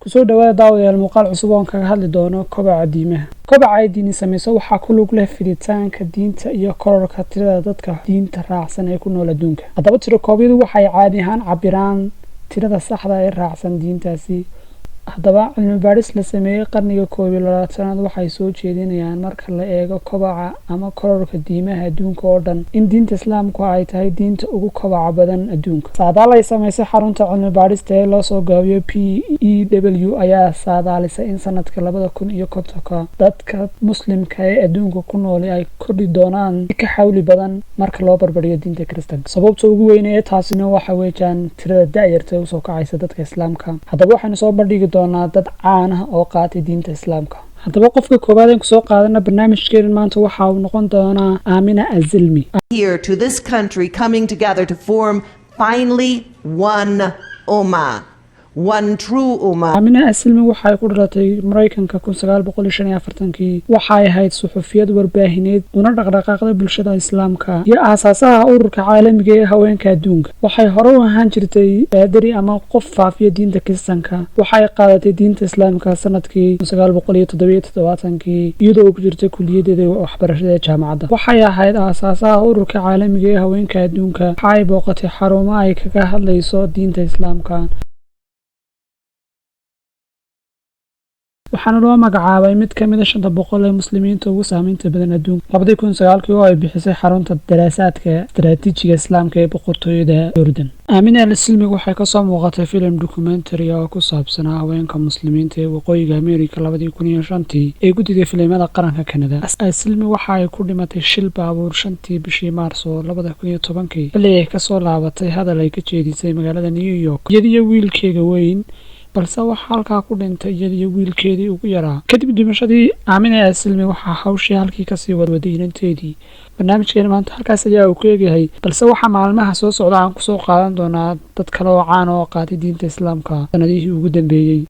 kusoo dhawaada daawadayaal muuqaal cusub oo kaga hadli doono kobaca diimaha. Kobaca ay diini samayso waxaa ku lug leh fiditaanka diinta iyo kororka tirada dadka diinta raacsan ee ku nool adduunka. Haddaba tirakoobyadu waxay caadi ahaan cabiraan tirada saxda ah ee raacsan diintaasi. haddaba cilmi baadhis la sameeyay qarniga 21aad waxay soo jeedinayaan marka la eego kobaca ama kororka diimaha adduunka oo dhan in diinta islaamku ay tahay diinta ugu kobaca badan adduunka. saadaal ay samaysay xarunta cilmi baadhista ee loo soo gaabiyo PEW ayaa saadaalisay in sanadka 2050 dadka muslimka ee adduunka ku nool ay kordhi doonaan ka xawli badan marka loo barbardhigo diinta Kiristaanka. sababta ugu weyn ee taasina waxa weeyaan tirada da'yarta soo kacaysa dadka islaamka. haddaba waxaynu soo bandhigi dad caan ah oo qaatay diinta islaamka. haddaba qofka koobaad ee soo qaadana barnaamijkeena maanta waxa uu noqon doonaa Aamina Azilmi. Here to this country coming together to form finally one ummah, one true ummah. Aamina Azilmi waxay ku dhalatay Mareykanka 1945 waxay ahayd suxufiyad warbaahineed una dhaqdhaqaaqday bulshada islaamka iyo aasaasaha ururka caalamiga ee haweenka adduunka. waxay hore u ahaan jirtay baadari ama qof faafiya diinta Kiristaanka. waxay qaadatay diinta islaamka sanadkii 1977 iyadoo ku jirtay kulliyadda waxbarashada ee jaamacadda. waxay ahayd aasaasaha ururka caalamiga ee haweenka adduunka. waxay booqatay xarumo ay kaga hadlayso diinta islaamka. waxaana loo magacaabay mid ka mid ah 500 ee muslimiinta ugu saameynta badan adduunka. 2009 oo ay bixisay xarunta daraasaadka istiraatiijiga islaamka ee boqortooyada Jordan. Aamina Azilmi waxay ka soo muuqatay filim documentary oo ku saabsan haweenka muslimiinta ee waqooyiga Ameerika 2005 ee guddiga filimada qaranka Canada. Azilmi waxa ay ku dhimatay shil baabuur 5 bishii Maarso 2010 xilli ay ka soo laabatay hadal ay ka jeedisay magaalada New York iyadoo wiilkeega weyn balse waxa halkaa ku dhintay iyadoo wiilkeedii ugu yaraa. kadib dhimashadii Aamina Azilmi waxa hawshii halkii ka sii waday inanteedii. barnaamijkeena maanta halkaas ayaa uu ku eegyahay, balse waxa maalmaha soo socda aan ku soo qaadan doonaa dad kale oo caan oo qaatay diinta islaamka sanadihii ugu dambeeyay.